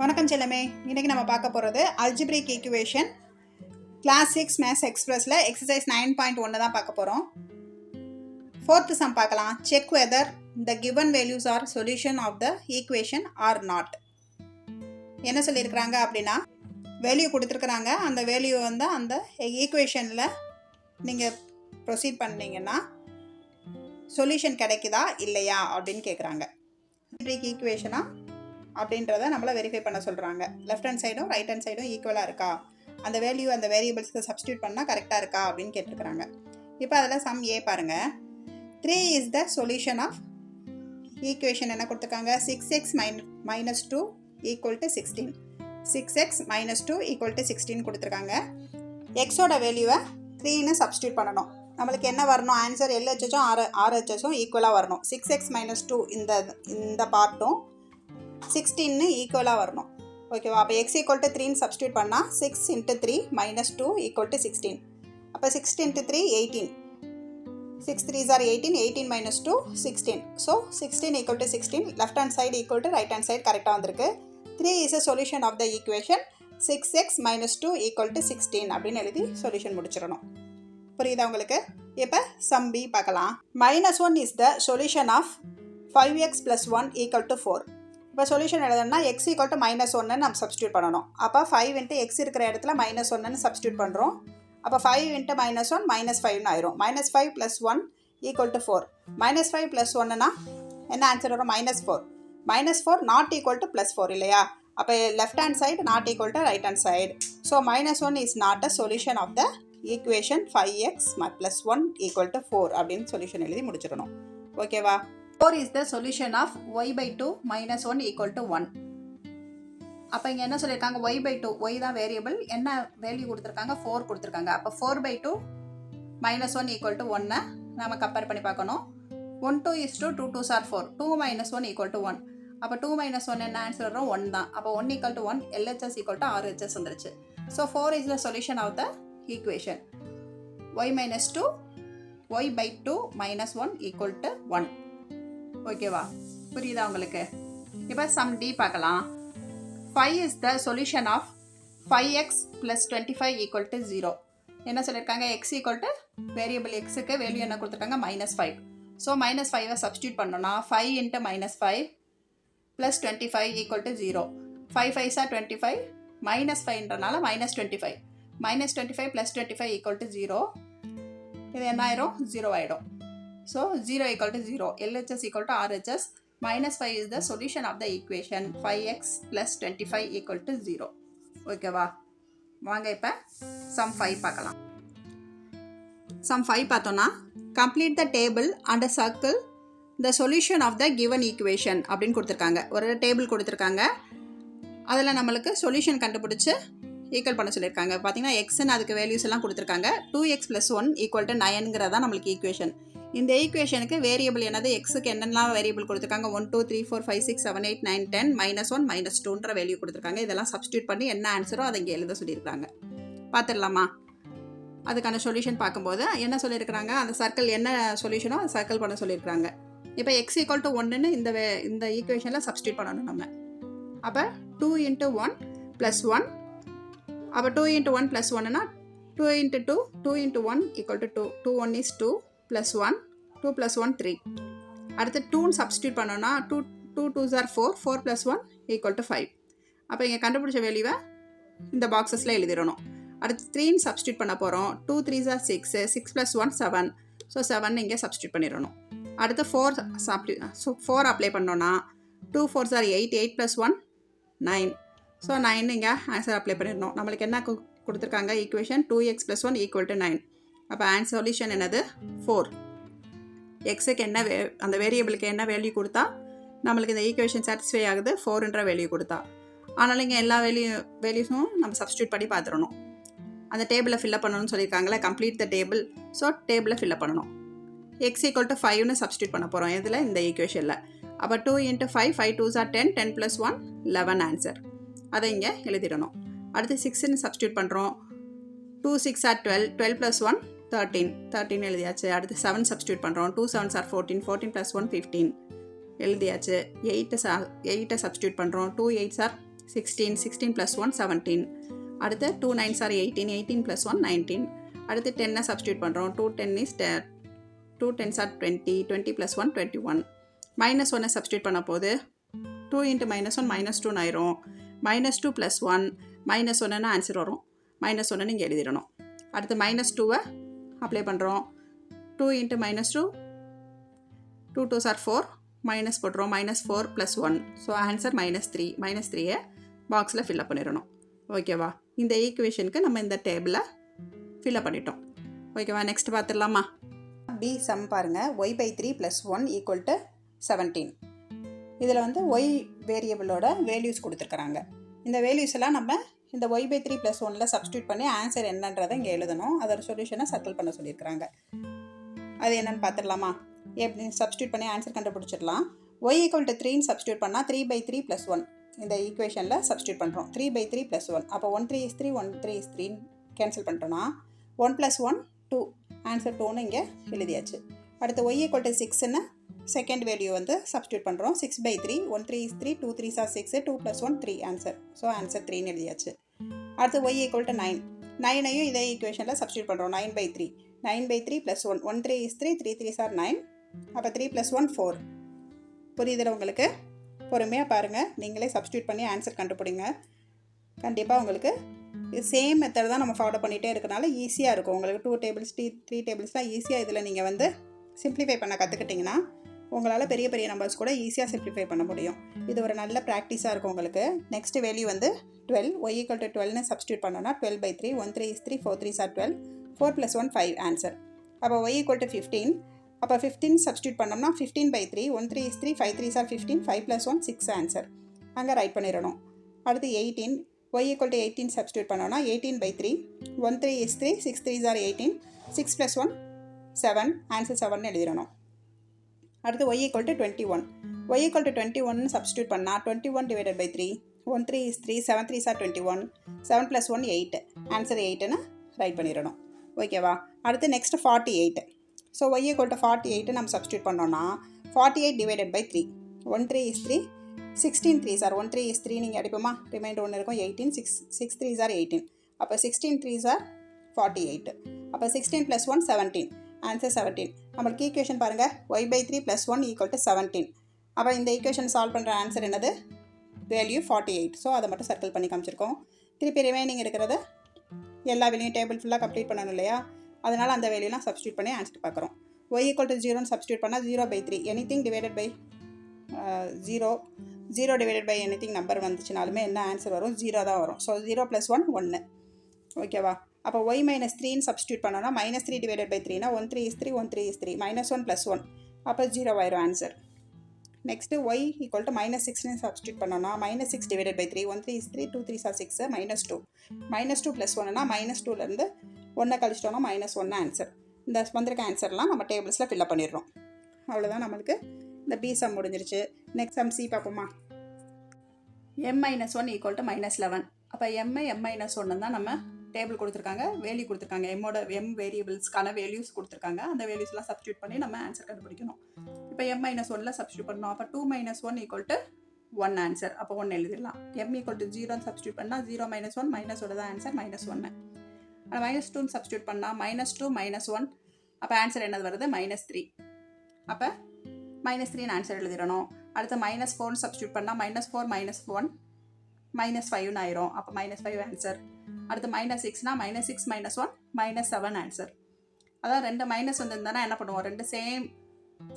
வணக்கம் செல்லமே. இன்றைக்கி நம்ம பார்க்க போகிறது அல்ஜிப்ரிக் ஈக்குவேஷன் கிளாஸ் 6 மேத்ஸ் எக்ஸ்பிரஸில் எக்ஸசைஸ் 9.1 தான் பார்க்க போகிறோம். ஃபோர்த்து சம் பார்க்கலாம். Check whether the given values are solution of the equation or not. என்ன சொல்லியிருக்கிறாங்க அப்படின்னா, வேல்யூ கொடுத்துருக்குறாங்க. அந்த வேல்யூ வந்து அந்த ஈக்குவேஷனில் நீங்கள் ப்ரொசீட் பண்ணிங்கன்னா சொல்யூஷன் கிடைக்குதா இல்லையா அப்படின்னு கேட்குறாங்க. அல்ஜிப்ரிக் ஈக்குவேஷனா அப்படின்றத நம்மளை வெரிஃபை பண்ண சொல்கிறாங்க. லெஃப்ட் ஹேண்ட் சைடும் ரைட் ஹேண்ட் சைடும் ஈக்குவலாக இருக்கா, அந்த வேல்யூ அந்த வேரியபிள்ஸ்க்கு சப்ஸ்டியூட் பண்ணால் கரெக்டாக இருக்கா அப்படின்னு கேட்டிருக்கிறாங்க. இப்போ அதில் சம் ஏ பாருங்கள். 3 is the solution of equation. என்ன கொடுத்துருக்காங்க? 6x minus 2 equal to 16. 6x minus 2 equal to 16 கொடுத்துருக்காங்க. எக்ஸோட வேல்யூவை 3ன்னு சப்ஸ்டியூட் பண்ணணும். நம்மளுக்கு என்ன வரணும்? ஆன்சர் LHSும் RHSும் ஈக்குவலாக வரணும். 6x minus 2 இந்த பார்ட்டும் 16 ஈக்குவலாக வரணும். ஓகேவா? அப்போ x ஈக்குவல் டு 3ன்னு சப்ஸ்டியூட் பண்ணால் 6 × 3 minus 2 ஈக்குவல் டு 16. அப்போ 6 × 3 18. 6 3s are 18. 18 minus 2 16. So 16 equal to 16. Left hand side equal to right hand side கரெக்டாக வந்திருக்கு. 3 is a solution of the equation 6x minus 2 equal to 16 அப்படின்னு எழுதி solution முடிச்சிடணும். புரியுதா உங்களுக்கு? இப்போ சம் பி பார்க்கலாம். -1 is the solution of 5x plus 1 equal to 4. இப்போ சொல்யூஷன் எழுதணும்னா x ஈக்குவல் டு -1 நம்ம சப்ஸ்டியூட் பண்ணணும். அப்போ 5 × x இருக்கிற இடத்துல -1 சப்ஸ்டியூட் பண்ணுறோம். அப்போ 5 × -1 -5ன்னு ஆயிரும். -5 + 1 ஈக்குவல் டு 4. -5 + 1னா என்ன ஆன்சர் வரும்? -4. -4 நாட் ஈக்குவல் டு +4 இல்லையா? அப்போ left hand side not equal to right hand side. So -1 is not a solution of the equation 5x + 1 equal to 4 அப்படின்னு சொல்யூஷன் எழுதி முடிச்சிடணும். ஓகேவா? 4 is the solution of y/2 -1 equal to 1. அப்போ இங்கே என்ன சொல்லியிருக்காங்க? y/2, y தான் வேரியபிள். என்ன வேல்யூ கொடுத்துருக்காங்க? 4 கொடுத்துருக்காங்க. அப்போ 4/2 -1 equal to 1 நம்ம கம்பேர் பண்ணி பார்க்கணும். 1 2 is 2, 2 2s are 4. 2 - 1 equal to 1. அப்போ 2 - 1 என்ன ஆன்சர் வரும்? 1 தான். அப்போ 1 equal to 1, LHS equal to RHS வந்துருச்சு. So 4 is the solution of the equation. y - 2, y/2 -1 equal to 1. ஓகேவா? புரியுதா உங்களுக்கு? இப்போ சம் டி பார்க்கலாம். 5 is the solution of 5x + 25 equal to 0. என்ன சொல்லியிருக்காங்க? x ஈக்குவல் டு வேரியபிள் எக்ஸுக்கு வேல்யூ என்ன கொடுத்துருக்காங்க? -5. ஸோ -5 சப்ஸ்டியூட் பண்ணோன்னா 5 × -5 + 25 equal to 0. 5 5s are 25, -5ன்றனால -25. -25 + 25 equal to 0. இது என்ன ஆயிரும்? 0 ஆகிடும். So 0 equal to 0. LHS equal to RHS. -5 is the solution of the equation 5x plus 25 equal to 0. ஓகேவா? வாங்க இப்போ சம் 5 பார்க்கலாம். சம் 5 பார்த்தோன்னா, complete the table and circle the solution of the given equation அப்படின்னு கொடுத்துருக்காங்க. ஒரு டேபிள் கொடுத்துருக்காங்க. அதில் நம்மளுக்கு சொல்யூஷன் கண்டுபிடிச்சி ஈக்குவல் பண்ண சொல்லியிருக்காங்க. பார்த்தீங்கன்னா எக்ஸ்ன்னு அதுக்கு வேல்யூஸ் எல்லாம் கொடுத்துருக்காங்க. 2x + 1 ஈக்குவல் டு 9ங்கிறதா நம்மளுக்கு ஈக்குவேஷன். இந்த ஈக்குவேஷனுக்கு வேரியபிள் என்னது? எக்ஸுக்கு என்னெல்லாம் வேரியபிள் கொடுத்துருக்காங்க? 1 2 3 4 5 6 7 8 9 10 -1 -2ன்ற வேல்யூ கொடுத்துருக்காங்க. இதெல்லாம் சப்ஸ்டியூட் பண்ணி என்ன ஆன்சரோ அதை இங்கே எழுத சொல்லியிருக்காங்க. பார்த்துடலாமா? அதுக்கான சொல்யூஷன் பார்க்கும்போது என்ன சொல்லியிருக்கிறாங்க? அந்த சர்க்கிள் என்ன சொல்யூஷனோ அதை சர்க்கிள் பண்ண சொல்லியிருக்காங்க. இப்போ x ஈக்குவல் டு 1ன்னு இந்த ஈக்குவேஷனில் சப்ஸ்டியூட் பண்ணணும் நம்ம. அப்போ 2 × 1 + 1. அப்போ 2 × 1 + 1னா 2 × 2, 2 × 1 ஈக்குவல் டு 2. 2 1 is 2 + 1, 2 + 1 3. அடுத்து 2ன்னு சப்ஸ்டியூட் பண்ணோன்னா 2 2s are 4, 4 + 1 ஈக்குவல் டு 5. அப்போ இங்கே கண்டுபிடிச்ச வேல்யூவை இந்த பாக்ஸஸில் எழுதிடணும். அடுத்து 3ன்னு சப்ஸ்டியூட் பண்ண போகிறோம். 2 3s are 6, 6 + 1 7. ஸோ 7 இங்கே சப்ஸ்டியூட் பண்ணிடணும். அடுத்து 4 அப்ளை பண்ணோன்னா 2 4s are 8, 8 + 1 9. ஸோ 9 இங்கே ஆன்சர் அப்ளை பண்ணிடணும். நம்மளுக்கு என்ன கொடுத்துருக்காங்க? Equation 2x + 1 equal to 9. அப்போ ஆன்சர் சொல்யூஷன் என்னது? 4. எக்ஸுக்கு என்ன அந்த வேரியபிளுக்கு என்ன வேல்யூ கொடுத்தா நம்மளுக்கு இந்த ஈக்குவேஷன் சாட்டிஸ்ஃபை ஆகுது? 4ன்ற வேல்யூ கொடுத்தா. ஆனாலும் இங்கே எல்லா வேல்யூஸும் நம்ம சப்ஸ்டியூட் பண்ணி பார்த்துடணும். அந்த டேபிளை ஃபில்லப் பண்ணணும்னு சொல்லியிருக்காங்களே, கம்ப்ளீட் த டேபிள். ஸோ டேபிளை ஃபில்லப் பண்ணணும். எக்ஸ் ஈக்குவல் டு 5ன்னு சப்ஸ்டியூட் பண்ண போகிறோம் இதில், இந்த ஈக்குவேஷனில். அப்போ 2 × 5, 5 2s are 10, 10 + 1 11 ஆன்சர். அதை இங்கே எழுதிடணும். அடுத்து 6ன்னு சப்ஸ்டியூட் பண்ணுறோம். 2 6 are 12, 12 + 1 13, 13 எழுதியாச்சு. அடுத்து 7 சப்ஸ்டியூட் பண்ணுறோம். 2 7s are 14, 14 + 1 15 எழுதியாச்சு. 8 சப்ஸ்டியூட் பண்ணுறோம். 2 8s are 16, 16 plus 1 17. அடுத்து 2 9s are 18, 18 plus 1 19. அடுத்து 10 சப்ஸ்டியூட் பண்ணுறோம். 2 10 is 2 10s are 20, 20 plus 1 21. Minus 1 substitute பண்ண போது 2 into minus 1 minus 2 ஆயிரும். minus 2 plus 1 minus 1 ஆன்சர் வரும். minus 1 நீங்கள் எழுதிடணும். அடுத்து minus 2 அப்ளை பண்ணுறோம். 2 into minus 2 2 2s are 4 minus போட்டுரும். minus 4 plus 1 so answer -3. -3 பாக்ஸில் ஃபில்அப் பண்ணிடணும். ஓகேவா? இந்த ஈக்குவேஷனுக்கு நம்ம இந்த டேபிளை ஃபில்அப் பண்ணிட்டோம். ஓகேவா? நெக்ஸ்ட் பார்த்துடலாமா? பி சம் பாருங்கள். y/3 + 1 = 17. இதில் வந்து ஒய் வேரியபிளோட வேல்யூஸ் கொடுத்துருக்குறாங்க. இந்த வேல்யூஸ் எல்லாம் நம்ம இந்த y/3 + 1 சப்ஸ்டியூட் பண்ணி ஆன்சர் என்னன்றதை இங்கே எழுதணும். அதோட சொல்யூஷனை சர்க்கிள் பண்ண சொல்லியிருக்கிறாங்க. அது என்னென்னு பார்த்துடலாமா? எப்படி சப்ஸ்டியூட் பண்ணி ஆன்சர் கண்டுபிடிச்சிடலாம். y = 3 சப்ஸ்டியூட் பண்ணால் 3/3 + 1 இந்த ஈக்குவேஷனில் சப்ஸ்டியூட் பண்ணுறோம். 3/3 + 1 அப்போ 1 3 is 3 1 3 is 3 கேன்சல் பண்ணிட்டோன்னா 1 + 1 2 ஆன்சர் 2ன்னு இங்கே எழுதியாச்சு. அடுத்து y = 6ன்னு செகண்ட் வேல்யூ வந்து சப்ஸ்டியூட் பண்ணுறோம். 6/3 1 3 is 3 2 3s are 6 2 + 1 3 answer. So answer 3ன்னு எழுதியாச்சு. அடுத்து y = 9 9ஐயும் இதே ஈக்குவேஷனில் சப்ஸ்டியூட் பண்ணுறோம். 9/3 9/3 + 1 1 3 is 3 3 3s are 9 அப்போ 3 + 1 4. புரியுதில்ல உங்களுக்கு? பொறுமையாக பாருங்கள். நீங்களே சப்ஸ்டியூட் பண்ணி ஆன்சர் கண்டுபிடிங்க. கண்டிப்பாக உங்களுக்கு சேம் மெத்தட் தான் நம்ம ஃபாலோ பண்ணிகிட்டே இருக்கனால ஈஸியாக இருக்கும். உங்களுக்கு 2 tables 3 tablesலாம் ஈஸியாக இதில் நீங்கள் வந்து சிம்ப்ளிஃபை பண்ண கற்றுக்கிட்டிங்கன்னா உங்களால் பெரிய பெரிய நம்பர்ஸ் கூட ஈஸியாக சிம்ப்ளிஃபை பண்ண முடியும். இது ஒரு நல்ல ப்ராக்டிஸாக இருக்கும் உங்களுக்கு. நெக்ஸ்ட் வேல்யூ வந்து 12 y = 12ன்னு சப்ஸ்டியூட் பண்ணோன்னா 12/3 1 3 is 3 4 3s are 12 4 + 1 5 ஆன்சர். அப்போ y = 15 அப்போ 15 சப்ஸ்டியூட் பண்ணோம்னா 15/3 1 3 is 3 5 3s are 15 5 + 1 6 ஆன்சர். அங்கே ரைட் பண்ணிடணும். அடுத்து 18 y = 18 சப்ஸ்டியூட் பண்ணோன்னா 18/3 1 3 is 3 6 3s are 18 6 + 1 7 ஆன்சர் 7ன்னு எழுதிடணும். அடுத்து y = 21 y = 21 சப்ஸ்டியூட் பண்ணால் 21/3 1 3 is 3 7 3s are 21 7 + 1 8 answer 8ன்னு right பண்ணிடணும். ஓகேவா? அடுத்து நெக்ஸ்ட் 48 ஸோ y = 48 நம்ம சப்ஸ்டியூட் பண்ணோன்னா 48/3 1 3 is 3 16 3s are 1 3 is 3 நீங்கள் அடிப்போமா? ரிமைண்டர் 1 இருக்கும் 18 6 3s are 18 அப்போ 16 3s are 48 அப்போ 16 + 1 17 ஆன்சர் 17. நம்மளுக்கு ஈக்குவேஷன் பாருங்கள். y/3 + 1 = 17. அப்போ இந்த ஈக்குவேஷன் சால்வ் பண்ணுற ஆன்சர் என்னது? வேல்யூ 48. ஸோ அதை மட்டும் சர்க்கிள் பண்ணி காமிச்சிருக்கோம். திருப்பி ரிமைனிங் இருக்கிறத எல்லா வேலையும் டேபிள் ஃபுல்லாக கம்ப்ளீட் பண்ணணும் இல்லையா? அதனால் அந்த வேலையெல்லாம் சப்ஸ்டியூட் பண்ணி ஆன்சர் பார்க்குறோம். y = 0ன்னு சப்ஸ்டியூட் பண்ணால் 0/3 anything divided by 0 divided by anything number வந்துச்சுனாலுமே என்ன ஆன்சர் வரும்? 0 தான் வரும். ஸோ 0 + 1 1. ஓகேவா? அப்போ y - 3ன்னு சப்ஸ்டியூட் பண்ணோன்னா -3/3னா 1 3 is 3 1 3 is 3 -1 + 1 அப்போ 0 ஆயிரும் ஆன்சர். நெக்ஸ்ட்டு y = -6ன்னு சப்ஸ்டியூட் பண்ணோன்னா -6/3 1 3 is 3 2 3s are 6 -2 -2 + 1னா -2லேருந்து 1 கழிச்சிட்டோன்னா -1 ஆன்சர். இந்த வந்திருக்க ஆன்சர்லாம் நம்ம டேபிள்ஸில் ஃபில்அப் பண்ணிடுறோம். அவ்வளோதான், நம்மளுக்கு இந்த பி சம் முடிஞ்சிருச்சு. நெக்ஸ்ட் சம் சி பார்ப்போமா? m - 1 = -11. அப்போ m - 1 தான் நம்ம டேபிள் கொடுத்துருக்காங்க, வேல்யூ கொடுத்துருக்காங்க. m வேரியபிள்ஸ்க்கான வேல்யூஸ் கொடுத்துருக்காங்க. அந்த வேல்யூஸ்லாம் சப்ஸ்டியூட் பண்ணி நம்ம ஆன்சர் கண்டுபிடிக்கணும். இப்போ m - 1ல் சப்ஸ்டியூட் பண்ணணும். அப்போ 2 - 1 = 1 ஆன்சர். அப்போ 1 எழுதிடலாம். m = 0ன்னு சப்ஸ்டியூட் பண்ணால் 0 - 1 -1 தான் ஆன்சர் -1. -2ன்னு சப்ஸ்டியூட் பண்ணால் -2 -1 அப்போ ஆன்சர் என்னது வருது? -3. அப்போ -3ன்னு ஆன்சர் எழுதிடணும். அடுத்து -4ன்னு சப்ஸ்டியூட் பண்ணால் -4 -1 -5ன்னு ஆயிரும். அப்போ -5 ஆன்சர். அடுத்து -6னா -6 -1 -7 ஆன்சர். அதான் 2 மைனஸ் வந்துருந்தானா என்ன பண்ணுவோம்? 2 சேம்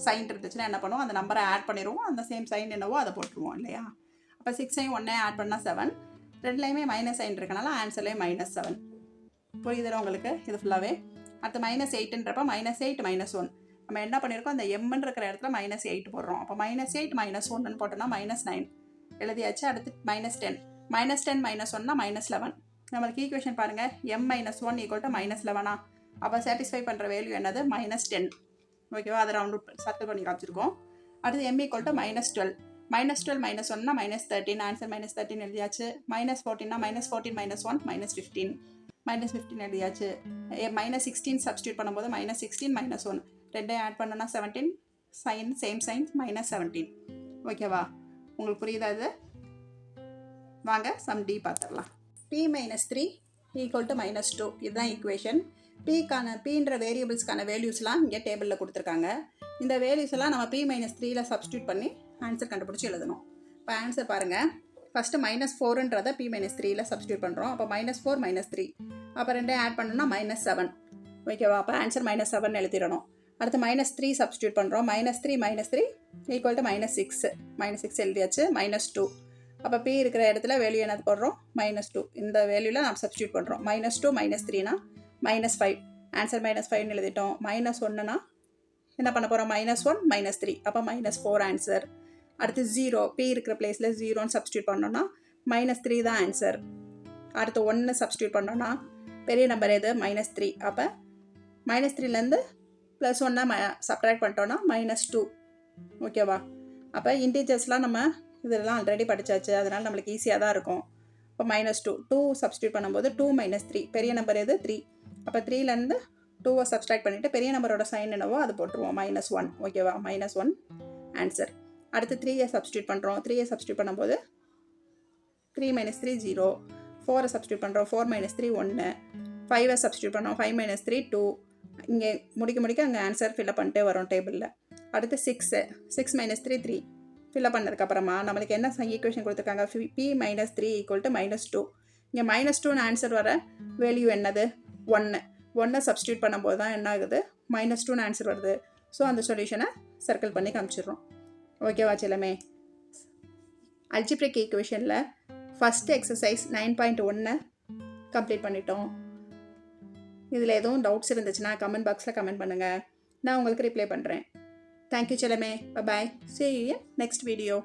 சைன் இருந்துச்சுன்னா என்ன பண்ணுவோம்? அந்த நம்பரை ஆட் பண்ணிடுவோம். அந்த சேம் சைன் என்னவோ அதை போட்டுருவோம் இல்லையா? அப்போ 6ஐயும் 1ஐயும் ஆட் பண்ணால் 7. ரெண்டுலேயுமே மைனஸ் சைன் இருக்கனால ஆன்சர்லேயும் -7. புரியுதுல உங்களுக்கு? இது ஃபுல்லாகவே. அடுத்து -8ன்றப்ப -8 -1 நம்ம என்ன பண்ணியிருக்கோம்? அந்த எம்ன்னு இருக்கிற இடத்துல -8 போடுறோம். அப்போ -8 -1ன்னு போட்டோன்னா -9 எழுதியாச்சு. அடுத்து -10 -10 -1னா -11. நம்மளுக்கு ஈக்குவேஷன் பாருங்கள். m - 1 = -11. அப்போ சாட்டிஸ்ஃபை பண்ணுற வேல்யூ என்னது? -10. ஓகேவா? அதை ரவுண்ட் சர்க்கிள் பண்ணி காமிச்சிருக்கோம். அடுத்து m = -12 -12 -1னா -13 ஆன்சர் -13 எழுதியாச்சு. -14னா -14 -1 -15 -15 எழுதியாச்சு. -16 சப்ஸ்டியூட் பண்ணும்போது -16 -1 ரெண்டையும் ஆட் பண்ணோன்னா 17 சைன் சேம் சைன் -17. ஓகேவா? உங்களுக்கு புரியுதா இது? வாங்க சம் டி பார்த்துடலாம். p மைனஸ் 3 ஈக்குவல் டு -2 இதுதான் ஈக்குவேஷன். பீன்ற வேரியபிள்ஸ்க்கான வேல்யூஸ்லாம் இங்கே டேபிளில் கொடுத்துருக்காங்க. இந்த வேல்யூஸ் எல்லாம் நம்ம p மைனஸ் 3ல் சப்ஸ்டியூட் பண்ணி ஆன்சர் கண்டுபிடிச்சி எழுதணும். இப்போ ஆன்சர் பாருங்கள். ஃபஸ்ட்டு -4ன்றதை p மைனஸ் 3ல் சப்ஸ்டியூட் பண்ணுறோம். அப்போ -4 -3 அப்போ ரெண்டையும் ஆட் பண்ணோம்னா -7. ஓகேவா? அப்போ ஆன்சர் -7 எழுதிடணும். அடுத்து -3 சப்ஸ்டியூட் பண்ணுறோம். -3 ஈக்குவல் டு -6 -6 எழுதியாச்சு. -2 அப்போ p இருக்கிற இடத்துல வேல்யூ என்ன போடுறோம்? -2 இந்த வேல்யூவில் நாம் சப்ஸ்டியூட் பண்ணுறோம். -2 -3னா -5 ஆன்சர் -5ன்னு எழுதிட்டோம். -1னா என்ன பண்ண போகிறோம்? -1 -3 அப்போ -4 ஆன்சர். அடுத்து 0 p இருக்கிற பிளேஸில் 0ன்னு சப்ஸ்டியூட் பண்ணோன்னா -3 தான் ஆன்சர். அடுத்து 1 சப்ஸ்டியூட் பண்ணோன்னா பெரிய நம்பர் எது? -3 அப்போ -3லேருந்து +1 சப்ட்ராக்ட் பண்ணிட்டோன்னா -2. ஓகேவா? அப்போ இன்டீஜர்ஸ்லாம் நம்ம இதெல்லாம் ஆல்ரெடி படித்தாச்சு, அதனால் நம்மளுக்கு ஈஸியாக தான் இருக்கும். இப்போ -2 சப்ஸ்டியூட் பண்ணும்போது 2 -3 பெரிய நம்பர் எது? 3 அப்போ 3லேருந்து 2 சப்ஸ்ட்ராக்ட் பண்ணிவிட்டு பெரிய நம்பரோட சைன் என்னவோ அது போட்டுருவோம் -1. ஓகேவா? -1 ஆன்சர். அடுத்து 3 சப்ஸ்டியூட் பண்ணுறோம். 3 சப்ஸ்டியூட் பண்ணும்போது 3 -3 0 4 சப்ஸ்டியூட் பண்ணுறோம். 4 -3 1 5 சப்ஸ்டியூட் பண்ணோம். 5 -3 2 இங்கே முடிக்க அங்கே ஆன்சர் ஃபில்அப் பண்ணிட்டே வரும் டேபிளில். அடுத்து 6 -3 3 ஃபில்அப் பண்ணதுக்கப்புறமா நம்மளுக்கு என்ன ஈக்குவேஷன் கொடுத்துருக்காங்க? p minus 3 equal to -2. இங்கே -2ன்னு ஆன்சர் வர வேல்யூ என்னது? 1 சப்ஸ்டியூட் பண்ணும்போது தான் என்ன ஆகுது? -2ன்னு ஆன்சர் வருது. ஸோ அந்த சொல்யூஷனை சர்க்கிள் பண்ணி காமிச்சிடுறோம். ஓகேவா செல்லமே? அல்ஜிப்ரிக் ஈக்குவேஷனில் ஃபஸ்ட்டு எக்ஸசைஸ் 9.1 கம்ப்ளீட் பண்ணிட்டோம். இதில் எதுவும் டவுட்ஸ் இருந்துச்சுன்னா கமெண்ட் பாக்ஸில் கமெண்ட் பண்ணுங்கள், நான் உங்களுக்கு ரிப்ளை பண்ணுறேன். Thank you Chellamae. Bye. See you in next video.